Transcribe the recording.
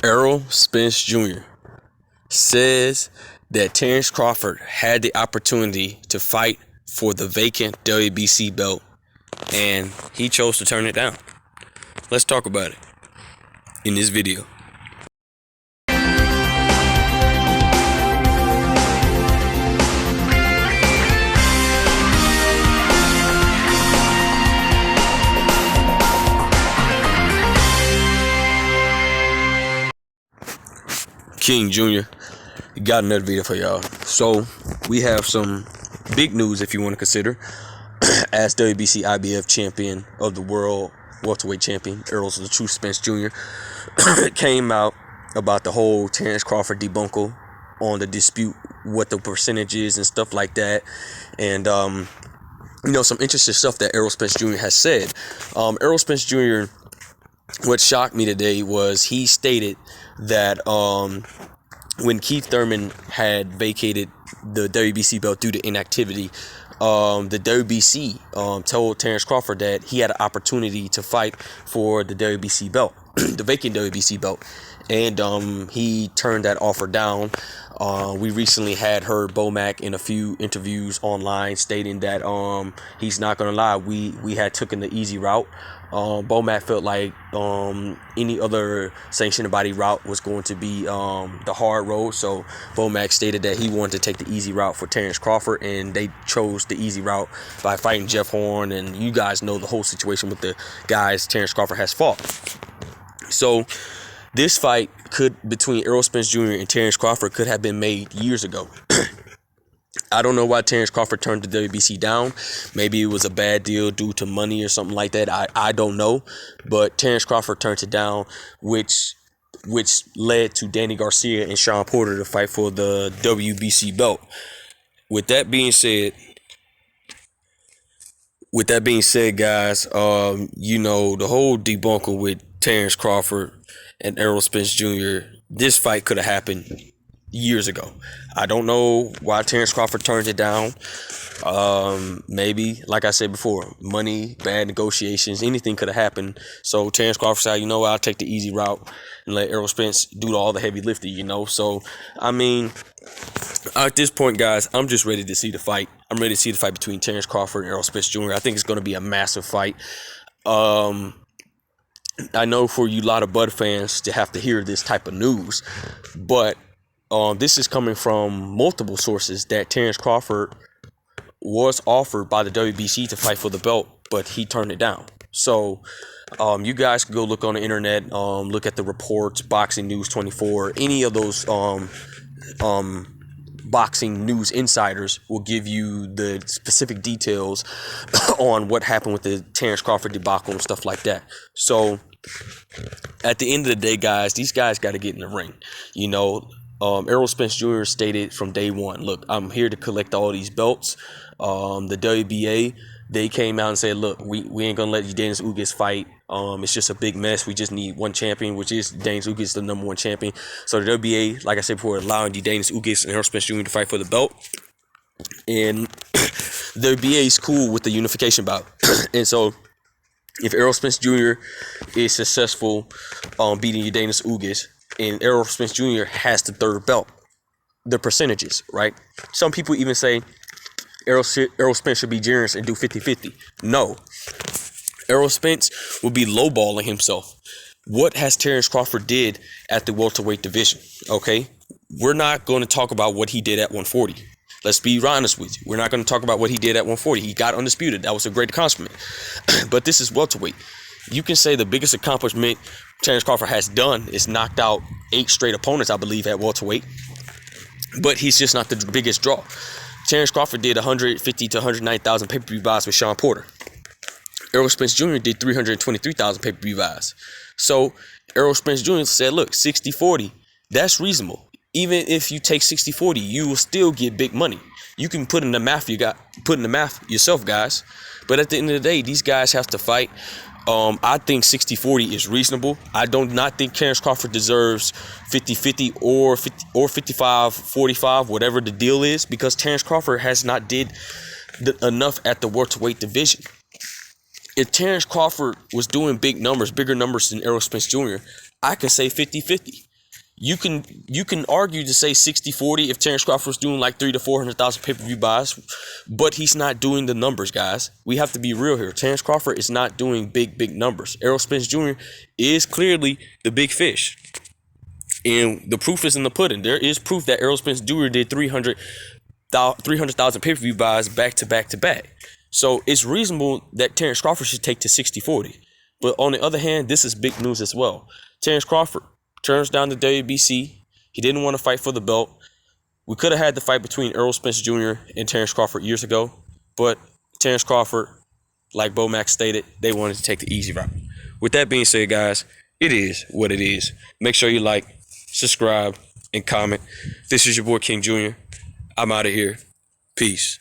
Errol Spence Jr. says that Terrence Crawford had the opportunity to fight for the vacant WBC belt, and he chose to turn it down. Let's talk about it in this video. King Jr. got another video for y'all. So we have some big news, if you want to consider. As WBC IBF champion of the world, welterweight champion, Errol the True Spence Jr. came out about the whole Terrence Crawford debacle on the dispute, what the percentage is and stuff like that. And some interesting stuff that Errol Spence Jr. has said. Errol Spence Jr., what shocked me today was he stated that when Keith Thurman had vacated the WBC belt due to inactivity, the WBC told Terrence Crawford that he had an opportunity to fight for the WBC belt, the vacant WBC belt, and he turned that offer down. We recently had heard Bomac in a few interviews online stating that he's not gonna lie, we had taken the easy route. Bomac felt like any other sanctioned body route was going to be the hard road. So Bomac stated that he wanted to take the easy route for Terrence Crawford, and they chose the easy route by fighting Jeff Horn. And you guys know the whole situation with the guys Terrence Crawford has fought. So this fight between Errol Spence Jr. and Terrence Crawford could have been made years ago. I don't know why Terrence Crawford turned the WBC down. Maybe it was a bad deal due to money or something like that. I don't know. But Terrence Crawford turned it down, which led to Danny Garcia and Sean Porter to fight for the WBC belt. With that being said, guys, the whole debunker with Terrence Crawford and Errol Spence Jr., this fight could have happened years ago. I don't know why Terrence Crawford turned it down. Maybe, like I said before, money, bad negotiations, anything could have happened. So Terrence Crawford said, I'll take the easy route and let Errol Spence do all the heavy lifting, So, at this point, guys, I'm just ready to see the fight. I'm ready to see the fight between Terrence Crawford and Errol Spence Jr. I think it's going to be a massive fight. I know for you lot of Bud fans to have to hear this type of news, but this is coming from multiple sources that Terrence Crawford was offered by the WBC to fight for the belt, but he turned it down. So you guys can go look on the internet, look at the reports, Boxing News 24, any of those boxing news insiders will give you the specific details on what happened with the Terrence Crawford debacle and stuff like that. So at the end of the day, guys, these guys got to get in the ring. Errol Spence Jr. stated from day one, look, I'm here to collect all these belts. The WBA, they came out and said, look, we ain't going to let Eugenio Ugas fight. It's just a big mess. We just need one champion, which is Eugenio Ugas, the number one champion. So the WBA, like I said before, allowing Eugenio Ugas and Errol Spence Jr. to fight for the belt. And the WBA is cool with the unification bout. And so if Errol Spence Jr. is successful beating Eugenio Ugas, and Errol Spence Jr. has the third belt, the percentages, right? Some people even say Errol Spence should be generous and do 50-50. No. Errol Spence will be lowballing himself. What has Terrence Crawford did at the welterweight division? Okay? We're not going to talk about what he did at 140. Let's be honest with you. We're not going to talk about what he did at 140. He got undisputed. That was a great accomplishment. But this is welterweight. You can say the biggest accomplishment Terrence Crawford has done is knocked out 8 straight opponents, I believe, at welterweight. But he's just not the biggest draw. Terrence Crawford did 150 to 190,000 pay-per-view buys with Sean Porter. Errol Spence Jr. did 323,000 pay-per-view buys. So Errol Spence Jr. said, look, 60-40, that's reasonable. Even if you take 60-40, you will still get big money. You can put in the math yourself, guys. But at the end of the day, these guys have to fight. I think 60-40 is reasonable. I do not think Terrence Crawford deserves 50-50 or 55-45, whatever the deal is, because Terrence Crawford has not did enough at the welterweight division. If Terrence Crawford was doing bigger numbers than Errol Spence Jr., I could say 50-50. You can argue to say 60-40 if Terrence Crawford's doing like 300,000 to 400,000 pay-per-view buys, but he's not doing the numbers, guys. We have to be real here. Terrence Crawford is not doing big numbers. Errol Spence Jr. is clearly the big fish. And the proof is in the pudding. There is proof that Errol Spence Jr. did 300,000 pay-per-view buys back to back to back. So it's reasonable that Terrence Crawford should take to 60-40. But on the other hand, this is big news as well. Terrence Crawford turns down the WBC. He didn't want to fight for the belt. We could have had the fight between Errol Spence Jr. and Terrence Crawford years ago. But Terrence Crawford, like Bo Max stated, they wanted to take the easy route. With that being said, guys, it is what it is. Make sure you like, subscribe, and comment. This is your boy King Jr. I'm out of here. Peace.